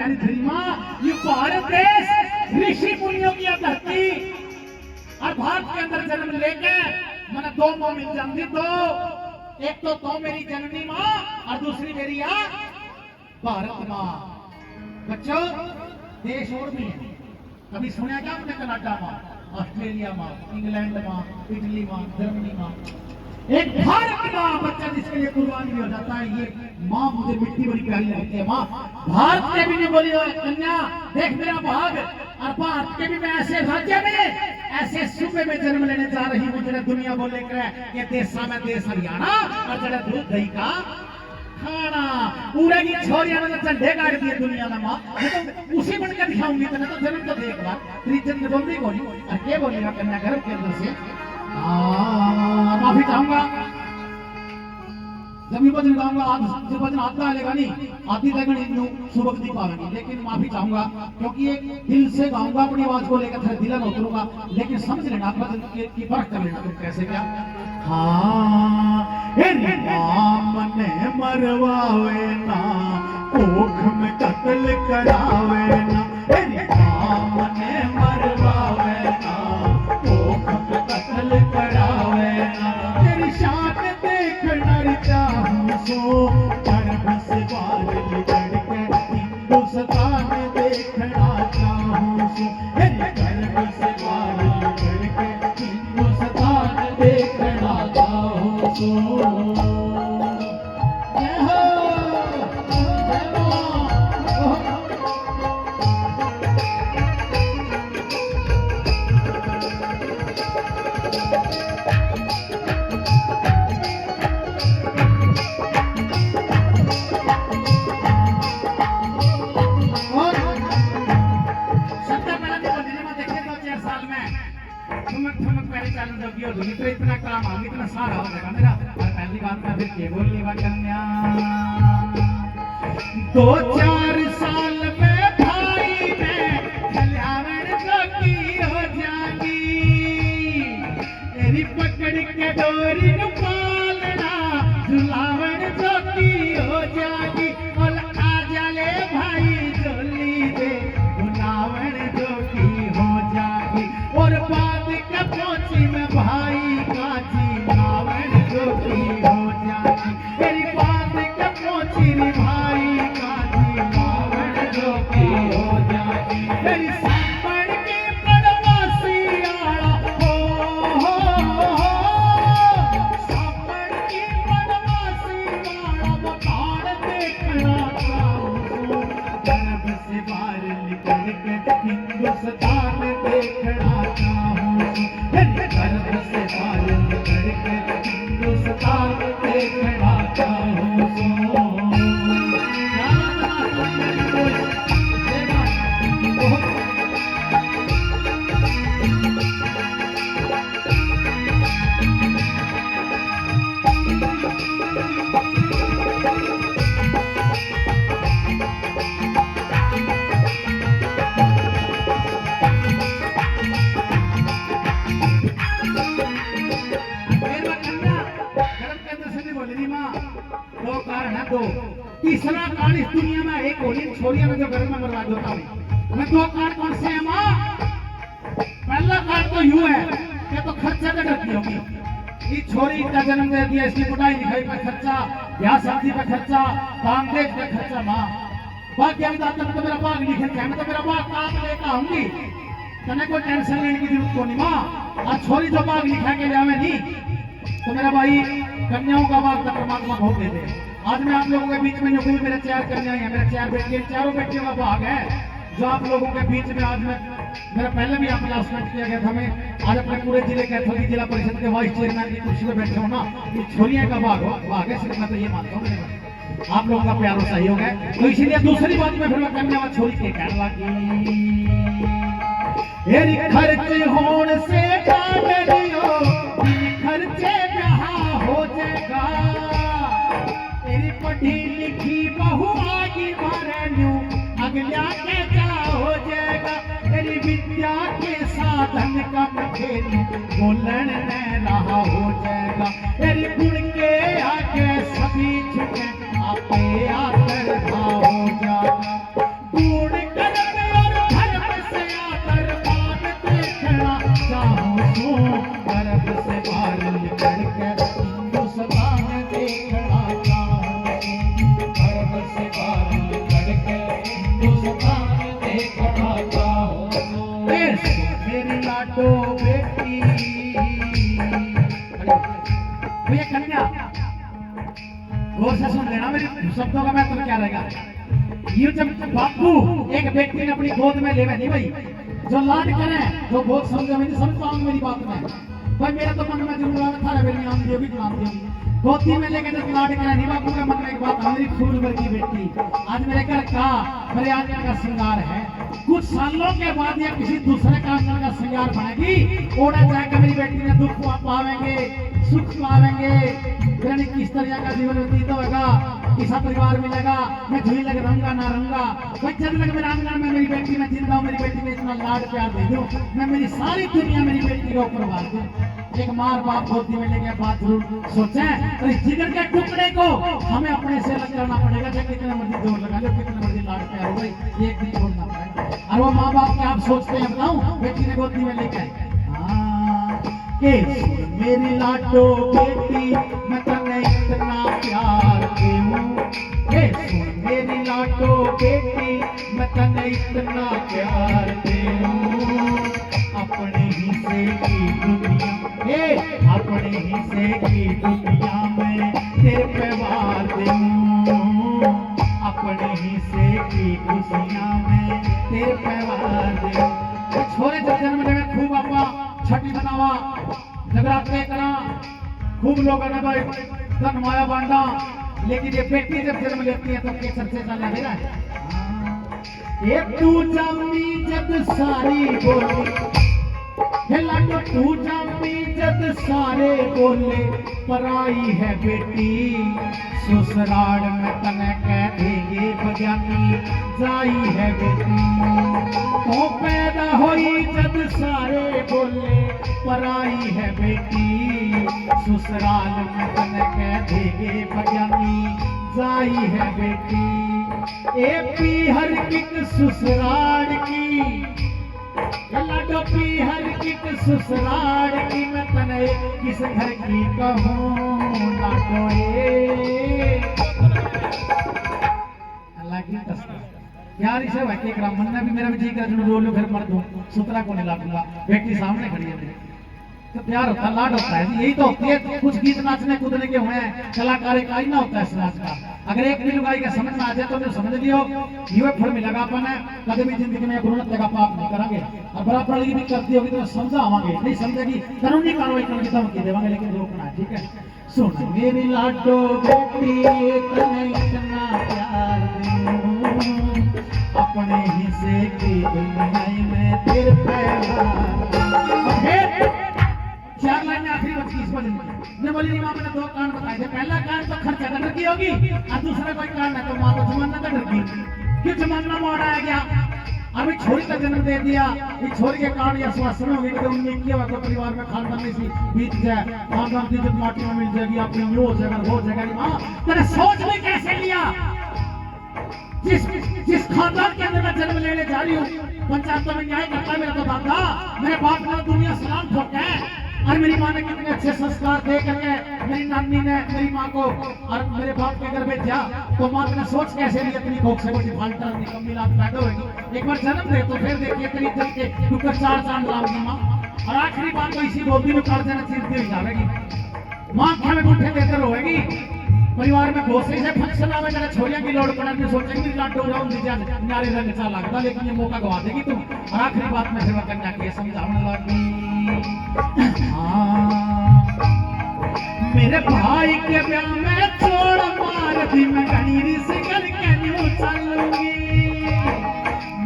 प्यारी धरी माँ, ये भारत देश ऋषि मुनियों की धरती और भारत के अंदर जन्म लेके मैंने दो माँ मिल जाती। दो, एक तो मेरी जननी माँ और दूसरी मेरी भारत माँ। बच्चों, देश और भी है, कभी सुना क्या आपने? कनाडा माँ, ऑस्ट्रेलिया माँ, इंग्लैंड माँ, इटली माँ, जर्मनी माँ, एक भारत माँ बच्चा जिसके लिए कुर्बान भी हो जाता है। ये माँ मुझे मिट्टी बड़ी प्यारी लगती है। माँ भारत के भी नहीं बोली कन्या, देख मेरा भाग, और भारत के भी मैं ऐसे राज्य में, ऐसे सूबे में जन्म लेने जा रही हूँ जरा दुनिया बोले ये देशा में देश हरियाणा, और जरा दूध दही का खाना। पूरे की छोरिया ने झंडे गाड़ दिए दुनिया में। माँ तो उसी बन के दिखाऊंगी, तो जन्म तो देख बार त्रिजन ने बोली बोली और क्या बोलेगा कन्या गर्भ के अंदर से। माफी चाहूंगा जब ये भजन गाऊंगा, जो भजन आता लेगा नहीं आती तक सुबह नहीं पाएंगे, लेकिन माफी चाहूंगा क्योंकि एक दिल से गाऊंगा, अपनी आवाज को लेकर दिल में उतरूंगा, लेकिन समझ लेना भजन की फर्क कर लेना तुम कैसे क्या। हाँ ने मरवावे ना, कोख में कत्ल करावे ना, राम ने मरवावे ना, कोख में कत्ल करावे ना, तेरी शान देखना चाहूं सो, गर्भ से बाल लिगड़ के हिंदुस्तान देखना चाहूं सो, गर्भ से बाल लिगड़ के हिंदुस्तान देखना चाहूं सो। इतना काम आ इतना सारा हो जाएगा मेरा। और पहली बात मैं फिर के बोलने वाली कन्या, 2-4 साल में भाई में कल्याण जोगी हो जागी, तेरी पकड़ के डोरी न पालना झुलावन जोगी हो जागी, और आ जाले भाई जोली दे गुनावन जोगी हो जागी, और बाद के पहुंची में भाई का जीवन जोगी हो जागी, तेरी बात के पहुंची भाई का जीवन जोगी हो जागी, तेरी सांबर की पड़वासी आड़ा हो, सांबर की पड़वासी आड़ा बकार देखना चाहूं, गर्भ से बाहर निकल के हिंदुस्तान देखना चाहूं, गर्भ से बाहर निकल के हिंदुस्तान देखना चाहूं। दो तीसरा कारण इस दुनिया में एक होली छोरिया में जो घर में बर्बाद होता है। मैं 2 कारण कौन से है माँ? पहला कारण तो यूं है कि तो खर्चा का डरती होगी, ये छोरी का जन्म दे दिया, इसकी पढ़ाई लिखाई पे खर्चा, ब्याह शादी पे खर्चा, कांग्रेस पे खर्चा। माँ बाकी अभी तक तो मेरा बाग लिखे थे, मैं तो मेरा बाग काम लेकर आऊंगी, तने कोई टेंशन लेने की जरूरत को नहीं। माँ आज छोरी जो बाग लिखा के लिया मैं नहीं, तो मेरा भाई कन्याओं का बाग का परमात्मा भोग देते। आज मैं आप लोगों के बीच में जो मेरे 4 कन्याएं हैं, मेरे 4 बेटियां, चारों बेटियों का भाग है जो आप लोगों के बीच में आज मैं मेरा पहले भी आपने अनाउंसमेंट किया गया था। मैं आज अपने पूरे जिले के अथवा जिला परिषद के वाइस चेयरमैन की कुर्सी पर बैठे हो ना, ये छोरियां का भाग है, सिर्फ मैं तो ये मानता हूँ आप लोगों का प्यार और सहयोग है। तो इसीलिए दूसरी बात में फिर मैं कन्या छोरी के कहने लगी, खर्च होने से खर्चे हो जाएगा, तेरी पढ़ी लिखी बहू आगे मारे अगला के क्या हो जाएगा, तेरी विद्या के साधन का खेली बोलन में रहा हो जाएगा, तेरी गुण के आगे सभी झुके आपे आकर हो जाएगा। गौर से सुन लेना मेरी शब्दों का महत्व क्या रहेगा। ये जब बापू एक व्यक्ति ने अपनी गोद में लेवे नहीं भाई, जो लाड करे, जो बहुत समझे, मैं समझता हूँ मेरी बात में भाई, मेरा तो मन में जुड़ा था मेरी आम जो भी नाम दियो गोदी में लेके जब लाड करे नहीं, बापू के मन में एक बात, मेरी फूल भर की बेटी आज मेरे घर का मेरे आंगन का श्रृंगार है, कुछ सालों के बाद या किसी दूसरे का आंगन का श्रृंगार बनेगी, ओढ़ा जाएगा मेरी बेटी ने, दुख पावेंगे, सुख पावेंगे, यानी किस तरह का जीवन व्यतीत होगा, किसा परिवार मिलेगा, मैं झूली लग रहूंगा ना रहूंगा, भाई जब तक मेरा आंगन में मेरी बेटी में जिंदा हूँ, मेरी बेटी ने इतना लाड प्यार दे दूं, मैं मेरी सारी दुनिया मेरी बेटी के ऊपर वार दूं। एक मार बाप गोदी में लेके बात जरूर सोचें, तो इस जिगर के टुकड़े को हमें अपने से अलग करना पड़ेगा, चाहे कितना मर्जी जोर लगा लो, कितना मर्जी लाड प्यार हो गई, ये एक दिन छोड़ना पड़ेगा। और वो माँ बाप के आप सोचते हैं, बताऊं बेटी ने गोदी में लेके मेरी लाडो बेटी मैं तने इतना प्यार दूं, मेरी लाडो बेटी मैं तने इतना प्यार दूं, अपने हिस्से की दुनिया, अपने हिस्से की दुनिया में तेरे पे वार दूं, अपने हिस्से की दुनिया में तेरे पे वार दूं। छोरे जब जन्म लेवे खूब आपा छठी बनावा, जगराते करा, खूब लोग ने भाई धन माया बांटा, लेकिन ये बेटी जब जन्म लेती है तो के चर्चे चलने लगा ये तू जमी जब सारी बोली, लाडो तू जमी जब सारे बोले, पराई है बेटी ससुराल में तने कह देंगे बजानी, जाई है बेटी तो पैदा हुई जब सारे बोले, पराई है बेटी ससुराल में तने कह देंगे बजानी, जाई है बेटी। ए पीहर किक ससुराल की, लाडो पीहर किक ससुराल की, मैं तने किस घर की कहूँ लाडो यार इसे भाई के मन में भी मेरा भी जी कर रोलो फिर मर दूं, सुतरा को नहीं लाऊंगा, बेटी सामने खड़ी है मेरी, तो प्यार होता लाड होता है, यही तो होती है। कुछ गीत नाचने कूदने के हुए हैं, कलाकार का ही ना होता है समाज का। अगर एक भी लुगाई का समझ में आ जाए तो मैं समझ लियो ये फल मिलेगा अपन है, कभी भी जिंदगी में गुरुनत का पाप नहीं करेंगे, और बराबर भी करती होगी तो समझावांगे, नहीं समझेगी कानूनी कार्रवाई करके धमकी देवांगे, लेकिन रोकना है, ठीक है। सुन मेरी लाडो बेटी तने इतना प्यार दूं, अपने हिस्से की दुनिया में तेरे चार लाइन आखिरी बची इस बजन में। मैं बोली माँ मैंने दो कारण बताए थे, पहला कारण तो खर्चा का डर की होगी, और दूसरा कोई कारण है तो माँ तो जमाना का डर की, क्यों जमाना मोड़ आया गया, अभी छोरी का जन्म दे दिया, इस छोरी के कारण यह स्वास्थ्य हो गई कि उन्होंने किया तो परिवार में खानदान में सी बीत जाए, खानदान की जब माटी में मिल जाएगी, आपकी हो जाएगा हो जाएगा। माँ तेरे सोच में कैसे लिया, जिस खानदान के अंदर मैं जन्म लेने जा रही हूँ, पंचायतों में न्याय करता है मेरा तो दादा, मेरे बाप ने दुनिया सलाम ठोका है, और मेरी माँ ने कितने अच्छे संस्कार दे करके मेरी नानी ने मेरी माँ को और मेरे बाप के घर भेजा, तो माँ ने सोच कैसे ली अपनी कोख से कोई फाल्टर निकम्मी लात पैदा होगी, एक बार जन्म दे तो फिर देखिए तेरी जल के टुकर चार चांद लाऊंगी माँ, और आखिरी बात तो इसी बोलती में कर देना चीज दी जाएगी, माँ क्या में गुठे देकर होगी, परिवार में बहुत से फंक्शन आवे जरा छोरियां की लोड़ पड़ा के सोचेंगे लाडो राउंड दीजिए नारे रंग चा लगता, लेकिन ये मौका गवा देगी तुम। और आखिरी बात में सेवा करना के समझाने लगी, मेरे भाई के ब्याह में छोड़ मार दी मैं गणीरी से करके न्यू चलूंगी,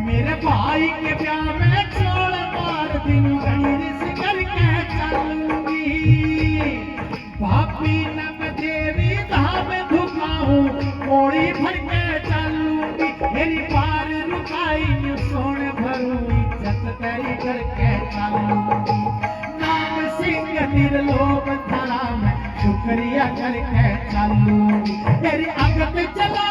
मेरे भाई के ब्याह में छोड़ मार दी मैं गणीरी से करके चलूंगी, भाभी न मैं देवी धाम धुकाऊं कोड़ी भर के चलूंगी, मेरी पार रुकाई सोन भरूं इज्जत तेरी करके चलूंगी, नाम सिंह निर्लोभ धरा में शुक्रिया करके चलूंगी, तेरी अगत चला